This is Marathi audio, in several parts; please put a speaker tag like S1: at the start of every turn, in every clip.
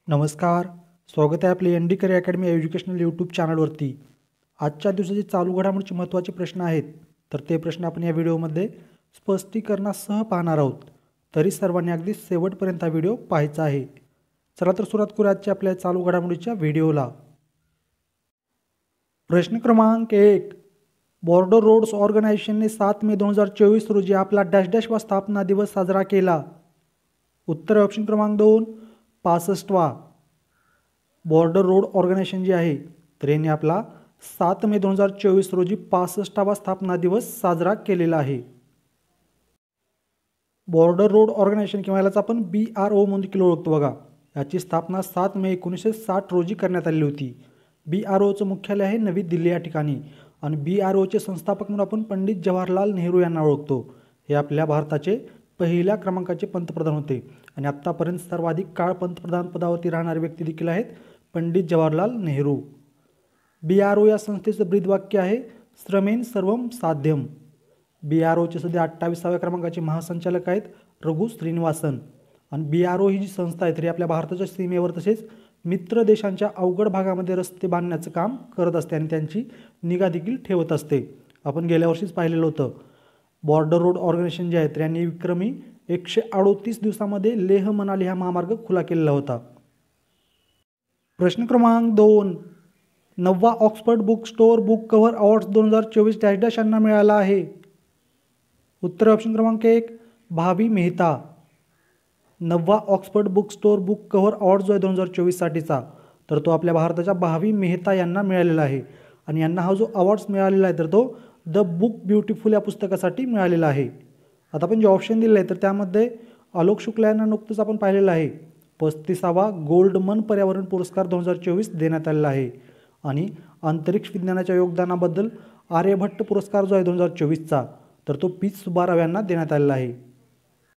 S1: नमस्कार. स्वागत आहे आपले N D career academy educational YouTube चॅनलवरती. आजच्या दिवसाचे चालू घडामोडीचे महत्त्वाचे प्रश्न आहेत, तर ते प्रश्न आपण या व्हिडिओमध्ये स्पष्टीकरणासह पाहणार आहोत. तरी सर्वांनी अगदी शेवटपर्यंत हा व्हिडिओ पाहायचा आहे. चला तर सुरुवात करूया आजच्या आपल्या चालू घडामोडीच्या व्हिडिओला. प्रश्न क्रमांक 1. बॉर्डर रोड्स ऑर्गनायझेशनने 7 मे 2024 रोजी आपला डॅश डॅश वा स्थापना दिवस साजरा केला. उत्तर ऑप्शन क्रमांक 2 65वा. बॉर्डर रोड ऑर्गनायझेशन जे आहे तर यांनी आपला 7 मे 2024 रोजी 65वा स्थापना दिवस साजरा केलेला आहे. बॉर्डर रोड ऑर्गनायझेशन किंवा यालाच आपण BRO म्हणून देखील ओळखतो बघा. याची स्थापना 7 मे 1960 रोजी करण्यात आली होती. BROचं मुख्यालय आहे नवी दिल्ली या ठिकाणी आणि BROचे संस्थापक म्हणून आपण पंडित जवाहरलाल नेहरू यांना ओळखतो. हे आपल्या भारताचे पहिल्या क्रमांकाचे पंतप्रधान होते आणि आत्तापर्यंत सर्वाधिक काळ पंतप्रधान पदावरती राहणारे व्यक्ती देखील आहेत पंडित जवाहरलाल नेहरू. BRO या संस्थेचं ब्रीदवाक्य आहे श्रमेण सर्वम साध्यम. BROचे सध्या 28व्या क्रमांकाचे महासंचालक आहेत रघु श्रीनिवासन आणि BRO ही जी संस्था आहे तरी आपल्या भारताच्या सीमेवर तसेच मित्र देशांच्या अवघड भागामध्ये रस्ते बांधण्याचं काम करत असते आणि त्यांची निगा देखील ठेवत असते. आपण गेल्या वर्षीच पाहिलेलं होतं. बॉर्डर रोड ऑर्गनायझेशन जे आहे तर यांनी विक्रमी 138 दिवसामध्ये लेह मनाली हा महामार्ग खुला केलेला होता. प्रश्न क्रमांक 2. 9वा Oxford book store book cover awards 2024 dash dash यांना मिळाला आहे. उत्तर ऑप्शन क्रमांक 1 भावी मेहता. 9वा Oxford book store book cover award जो आहे 2024 साठीचा तर तो आपल्या भारताच्या भावी मेहता यांना मिळालेला आहे आणि यांना हा जो अवॉर्ड्स मिळालेला आहे तर तो द बुक ब्युटिफुल या पुस्तकासाठी मिळालेला आहे. आता आपण जे ऑप्शन दिले आहे तर त्यामध्ये आलोक शुक्ला यांना नुकतंच आपण पाहिलेलं आहे 35वा गोल्ड मन पर्यावरण पुरस्कार 2024 देण्यात आलेला आहे आणि अंतरिक्ष विज्ञानाच्या योगदानाबद्दल आर्यभट्ट पुरस्कार जो आहे 2024चा तर तो पी सुब्बाराव यांना देण्यात आलेला आहे.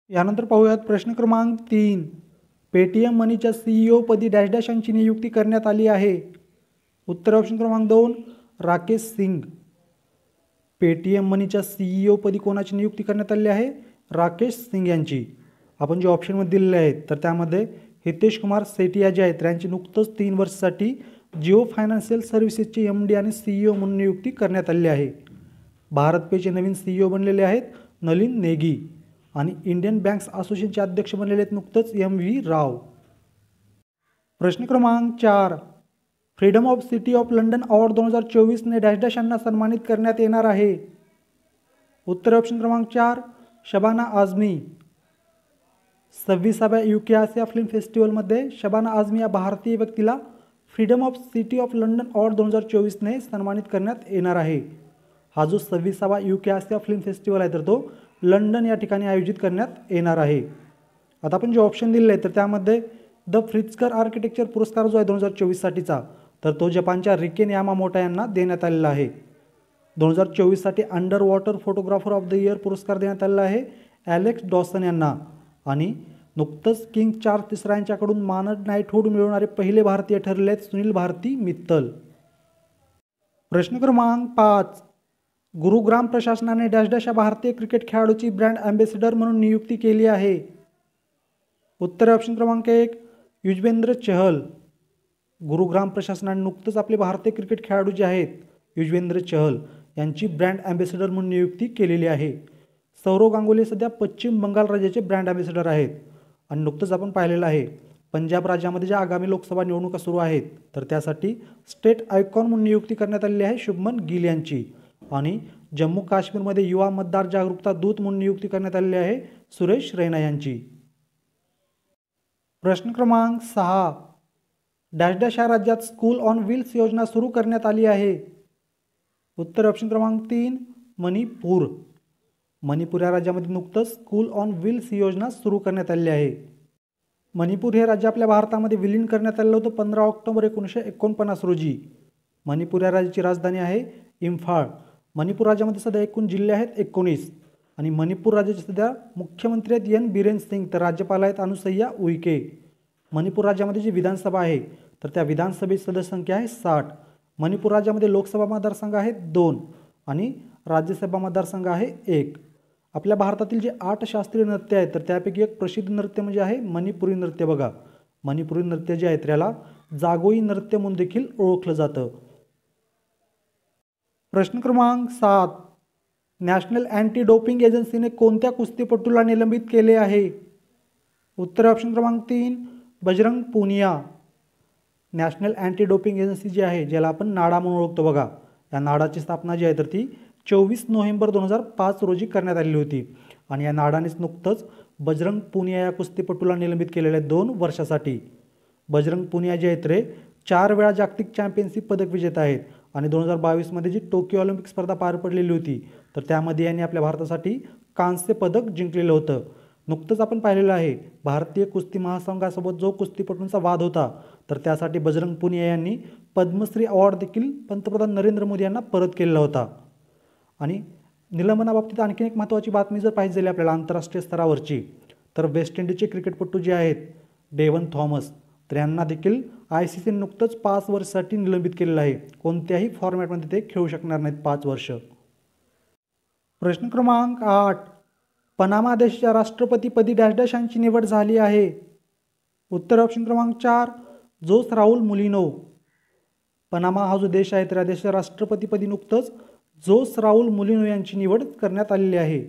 S1: यानंतर पाहूयात प्रश्न क्रमांक 3. पेटीएम मनीच्या CEO पदी डॅश डॅश यांची नियुक्ती करण्यात आली आहे. उत्तर ऑप्शन क्रमांक 2 राकेश सिंग. पेटीएम मनीच्या CEO पदी कोणाची नियुक्ती करण्यात आली आहे राकेश सिंग यांची. आपण जे ऑप्शनमध्ये दिलेले आहेत तर त्यामध्ये हितेश कुमार सेठिया जे आहेत यांची नुकतंच 3 वर्षासाठी जिओ फायनान्शियल सर्व्हिसेसचे MD आणि CEO म्हणून नियुक्ती करण्यात आली आहे. भारत पेचे नवीन CEO बनलेले आहेत नलिन नेगी आणि इंडियन बँक्स असोसिएशनचे अध्यक्ष बनलेले आहेत नुकतंच MV राव. प्रश्न क्रमांक 4. Freedom of city of London award 2024 ने डॅश डॅश यांना सन्मानित करण्यात येणार आहे. उत्तर ऑप्शन क्रमांक 4 शबाना आझमी. 26व्या UK आसिया फिल्म फेस्टिवलमध्ये शबाना आझमी या भारतीय व्यक्तीला freedom of city of London award 2024 ने सन्मानित करण्यात येणार आहे. हा जो 26वा UK आसिया फिल्म फेस्टिवल आहे तर तो लंडन या ठिकाणी आयोजित करण्यात येणार आहे. आता आपण जे ऑप्शन दिलेले आहे तर त्यामध्ये द फ्रिट्झकर आर्किटेक्चर पुरस्कार जो आहे 2024 साठीचा तर तो जपानच्या रिकेन यामामोटा यांना देण्यात आलेला आहे. 2024 साठी under water photographer of the year पुरस्कार देण्यात आलेला आहे ॲलेक्स डॉसन यांना आणि नुकतंच किंग चार्ल्स तिसरा यांच्याकडून मानद नाईटहूड मिळवणारे पहिले भारतीय ठरले आहेत सुनील भारती मित्तल. प्रश्न क्रमांक 5. गुरुग्राम प्रशासनाने डॅश डॅश या भारतीय क्रिकेट खेळाडूची ब्रँड ॲम्बेसिडर म्हणून नियुक्ती केली आहे. उत्तर ऑप्शन क्रमांक 1 युजवेंद्र चहल. गुरुग्राम प्रशासनाने नुकतंच आपले भारतीय क्रिकेट खेळाडू जे आहेत युजवेंद्र चहल यांची ब्रँड ॲम्बेसिडर म्हणून नियुक्ती केलेली आहे. सौरव गांगुली सध्या पश्चिम बंगाल राज्याचे ब्रँड ॲम्बेसिडर आहेत आणि नुकतंच आपण पाहिलेलं आहे पंजाब राज्यामध्ये ज्या आगामी लोकसभा निवडणुका सुरू आहेत तर त्यासाठी स्टेट आयकॉन म्हणून नियुक्ती करण्यात आलेली आहे शुभमन गिल यांची आणि जम्मू काश्मीरमध्ये युवा मतदार जागरूकता दूत म्हणून नियुक्ती करण्यात आलेली आहे सुरेश रैना यांची. प्रश्न क्रमांक 6. डॅश डॅश या राज्यात स्कूल ऑन व्हील्स योजना सुरू करण्यात आली आहे. उत्तर ऑप्शन क्रमांक 3 मणिपूर. मणिपूर या राज्यामध्ये नुकतंच स्कूल ऑन व्हील्स ही योजना सुरू करण्यात आली आहे. मणिपूर हे राज्य आपल्या भारतामध्ये विलीन करण्यात आलेलं होतं 15 ऑक्टोबर 1949 रोजी. मणिपूर या राज्याची राजधानी आहे इम्फाळ. मणिपूर राज्यामध्ये सध्या एकूण जिल्हे आहेत 19 आणि मणिपूर राज्याचे सध्या मुख्यमंत्री आहेत N बिरेन सिंग तर राज्यपाल आहेत अनुसैया उईके. मणिपूर राज्यामध्ये जी विधानसभा आहे तर त्या विधानसभेची सदस्य संख्या आहे 60. मणिपूर राज्यामध्ये लोकसभा मतदारसंघ आहेत 2 आणि राज्यसभा मतदारसंघ आहे 1. आपल्या भारतातील जे 8 शास्त्रीय नृत्य आहेत तर त्यापैकी एक प्रसिद्ध नृत्य म्हणजे आहे मणिपुरी नृत्य बघा. मणिपुरी नृत्य जे आहे त्याला जागोई नृत्य म्हणून देखील ओळखलं जातं. प्रश्न क्रमांक 7. नॅशनल अँटी डोपिंग एजन्सीने कोणत्या कुस्तीपटूला निलंबित केले आहे? उत्तर ऑप्शन क्रमांक 3 Bajrang Punia. National anti doping agency जी आहे, ज्याला आपण नाडा म्हणून ओळखतो बघा, या नाडाची स्थापना जी आहे तर ती 24 नोव्हेंबर 2005 रोजी करण्यात आलेली होती आणि या नाडानेच नुकतंच बजरंग पुनिया या कुस्तीपटूला निलंबित केलेले 2 वर्षासाठी. बजरंग पुनिया जे आहेत रे 4 वेळा जागतिक चॅम्पियनशिप पदक विजेता आहेत आणि 2022मध्ये जी टोकियो ऑलिम्पिक स्पर्धा पार पडलेली होती तर त्यामध्ये यांनी आपल्या भारतासाठी कांस्य पदक जिंकलेलं होतं. नुकतंच आपण पाहिलेलं आहे भारतीय कुस्ती महासंघासोबत जो कुस्तीपटूंचा वाद होता तर त्यासाठी बजरंग पुनिया यांनी पद्मश्री अवॉर्ड देखील पंतप्रधान नरेंद्र मोदी यांना परत केलेला होता. आणि निलंबनाबाबतीत आणखी एक महत्त्वाची बातमी जर पाहिजे झाली आपल्याला आंतरराष्ट्रीय स्तरावरची, तर वेस्ट इंडिजचे क्रिकेटपटू जे आहेत डेव्हन थॉमस, तर यांना देखील ICC नुकतंच 5 वर्षासाठी निलंबित केलेलं आहे. कोणत्याही फॉर्मॅटमध्ये ते खेळू शकणार नाहीत 5 वर्ष. प्रश्न क्रमांक 8. पनामा देशाच्या राष्ट्रपतीपदी डॅश डॅश यांची निवड झाली आहे? उत्तर ऑप्शन क्रमांक 4 जोस राऊल मुलिनो. पनामा हा जो देश आहे तर या देशाच्या राष्ट्रपतीपदी नुकतंच जोस राऊल मुलिनो यांची निवड करण्यात आलेली आहे.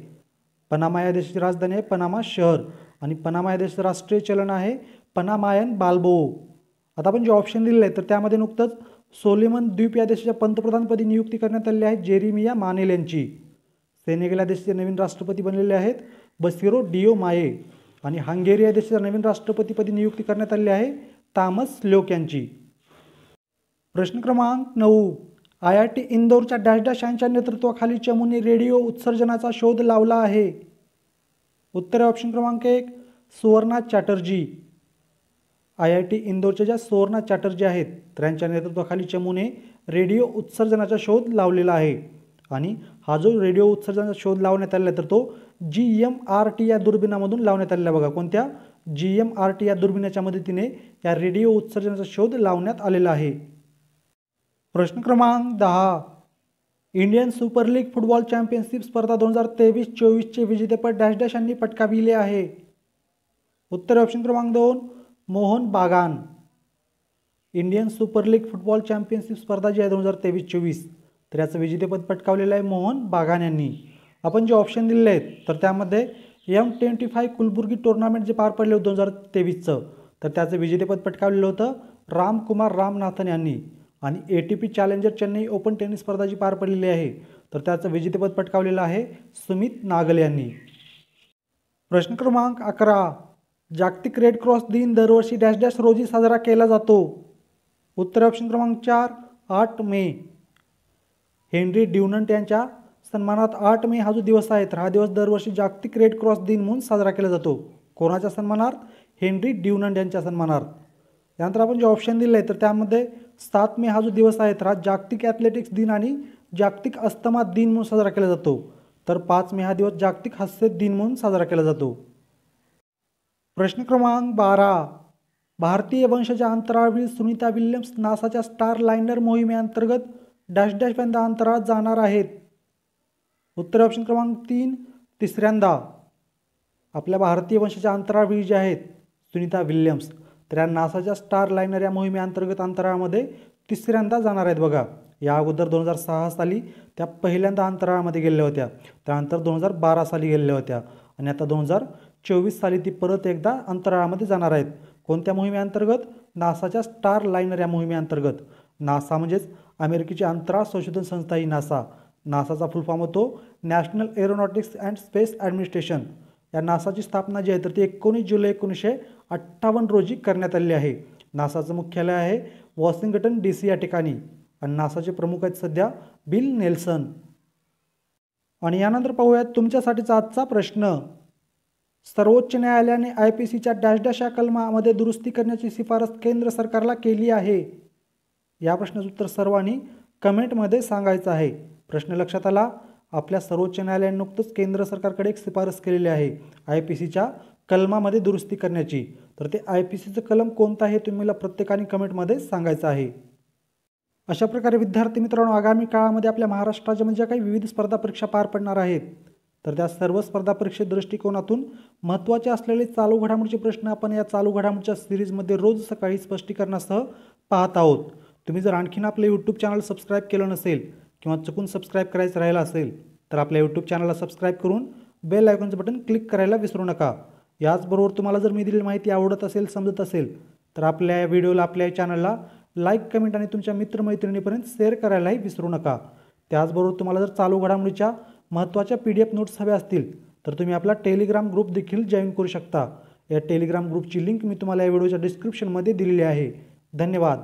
S1: पनामा या देशाची राजधानी आहे पनामा शहर आणि पनामा या देशाचं राष्ट्रीय चलन आहे पनामायन बाल्बो. आता आपण जे ऑप्शन दिलेले आहे तर त्यामध्ये नुकतंच सोलोमन द्वीप या देशाच्या पंतप्रधानपदी नियुक्ती करण्यात आलेली आहे जेरिमिया मानेल यांची. सेनेगल या देशाचे नवीन राष्ट्रपती बनलेले आहेत बसिरो डिओ माये आणि हंगेरी या देशाच्या नवीन राष्ट्रपतीपदी नियुक्ती करण्यात आलेली आहे तामस ल्योक यांची. प्रश्न क्रमांक 9. IIT इंदोरच्या डॅश डॅश यांच्या नेतृत्वाखाली चमूने रेडिओ उत्सर्जनाचा शोध लावला आहे? उत्तर ऑप्शन क्रमांक 1 सुवर्णा चॅटर्जी. IIT इंदोरच्या ज्या सुवर्णा चॅटर्जी आहेत तर यांच्या नेतृत्वाखाली चमूने रेडिओ उत्सर्जनाचा शोध लावलेला आहे आणि हा जो रेडिओ उत्सर्जनाचा शोध लावण्यात आलेला तर तो GMRT या दुर्बिणामधून लावण्यात आलेला बघा. कोणत्या? GMRT या दुर्बिणीच्या मदतीने या रेडिओ उत्सर्जनाचा शोध लावण्यात आलेला आहे. प्रश्न क्रमांक 10. Indian super league football championship स्पर्धा 2023-24चे विजेतेपद डॅश डॅश यांनी पटकाविले आहे? उत्तर ऑप्शन क्रमांक 2 मोहन बागान. Indian super league football championship स्पर्धा जी आहे 2023-24 तर याचं विजेतेपद पटकावलेलं आहे मोहन बागान यांनी. आपण जे ऑप्शन दिलेले आहेत तर त्यामध्ये M25 कुलबुर्गी टुर्नामेंट जे पार पडले होते 2023चं तर त्याचं विजेतेपद पटकावलेलं होतं रामकुमार रामनाथन यांनी आणि ATP challenger Chennai open tennis स्पर्धा जी पार पडलेली आहे तर त्याचं विजेतेपद पटकावलेलं आहे सुमित नागल यांनी. प्रश्न क्रमांक 11. जागतिक रेड क्रॉस दिन दरवर्षी डॅश डॅश रोजी साजरा केला जातो? उत्तर ऑप्शन क्रमांक 4 8 मे. हेनरी ड्युनंट यांच्या सन्मानात 8 मे हा जो दिवस आहे तर हा दिवस दरवर्षी जागतिक रेड क्रॉस दिन म्हणून साजरा केला जातो. कोणाच्या सन्मानार्थ? हेनरी ड्युनंट यांच्या सन्मानार्थ. त्यानंतर आपण जे ऑप्शन दिले आहे तर त्यामध्ये 7 मे हा जो दिवस आहे तर हा जागतिक ॲथलेटिक्स दिन आणि जागतिक अस्थमा दिन म्हणून साजरा केला जातो. तर 5 मे हा दिवस जागतिक हास्य दिन म्हणून साजरा केला जातो. प्रश्न क्रमांक 12. भारतीय वंशाच्या अंतराळवीर सुनीता विल्यम्स नासाच्या स्टार लाइनर मोहिमेअंतर्गत डॅश डॅश पर्यंत अंतराळात जाणार आहेत? उत्तर ऑप्शन क्रमांक 3 तिसऱ्यांदा. आपल्या भारतीय वंशाच्या अंतराळवीर जे आहेत सुनीता विल्यम्स तर या नासाच्या स्टार लाइनर या मोहिमेअंतर्गत अंतराळामध्ये तिसऱ्यांदा जाणार आहेत बघा. या अगोदर 2006 साली त्या पहिल्यांदा अंतराळामध्ये गेलेल्या होत्या, त्यानंतर 2012 साली गेलेल्या होत्या आणि आता 2024 साली ती परत एकदा अंतराळामध्ये जाणार आहेत. कोणत्या मोहिमेअंतर्गत? नासाच्या स्टार लाइनर या मोहिमेअंतर्गत. नासा म्हणजेच अमेरिकेची अंतराळ संशोधन संस्था ही नासा. नासाचा फुल फॉर्म होतो national aeronautics and space administration. या नासाची स्थापना जी आहे तर ती 19 जुलै 1958 रोजी करण्यात आलेली आहे. नासाचं मुख्यालय आहे वॉशिंग्टन DC या ठिकाणी आणि नासाचे प्रमुख आहेत सध्या बिल नेल्सन. आणि यानंतर पाहूयात तुमच्यासाठीचा आजचा प्रश्न. सर्वोच्च न्यायालयाने IPCच्या डॅश डॅश या कलमामध्ये दुरुस्ती करण्याची शिफारस केंद्र सरकारला केली आहे? या प्रश्नाचं उत्तर सर्वांनी कमेंटमध्ये सांगायचं आहे. प्रश्न लक्षात आला? आपल्या सर्वोच्च न्यायालयाने नुकतंच केंद्र सरकारकडे एक शिफारस केलेली आहे IPCच्या कलमामध्ये दुरुस्ती करण्याची. तर ते IPCचं कलम कोणतं आहे तुम्ही मला प्रत्येकाने कमेंटमध्ये सांगायचं आहे. अशा प्रकारे विद्यार्थी मित्रांनो आगामी काळामध्ये आपल्या महाराष्ट्र राज्यामध्ये ज्या काही विविध स्पर्धा परीक्षा पार पडणार आहेत तर त्या सर्व स्पर्धा परीक्षे दृष्टिकोनातून महत्त्वाचे असलेले चालू घडामोडीचे प्रश्न आपण या चालू घडामोडीच्या सिरीजमध्ये रोज सकाळी स्पष्टीकरणासह पाहत आहोत. तुम्ही जर आणखीन आपले यूट्यूब चॅनल सबस्क्राईब केलं नसेल किंवा चुकून सबस्क्राईब करायचं राहिलं असेल तर आपल्या यूट्यूब चॅनलला सबस्क्राईब करून बेल आयकॉनचं बटन क्लिक करायला विसरू नका. याचबरोबर तुम्हाला जर मी दिलेली माहिती आवडत असेल, समजत असेल तर आपल्या व्हिडिओला, आपल्या चॅनलला लाईक, कमेंट आणि तुमच्या मित्रमैत्रिणीपर्यंत शेअर करायलाही विसरू नका. त्याचबरोबर तुम्हाला जर चालू घडामोडीच्या महत्त्वाच्या PDF नोट्स हव्या असतील तर तुम्ही आपला टेलिग्राम ग्रुप देखील जॉईन करू शकता. या टेलिग्राम ग्रुपची लिंक मी तुम्हाला या व्हिडिओच्या डिस्क्रिप्शनमध्ये दिलेली आहे. धन्यवाद.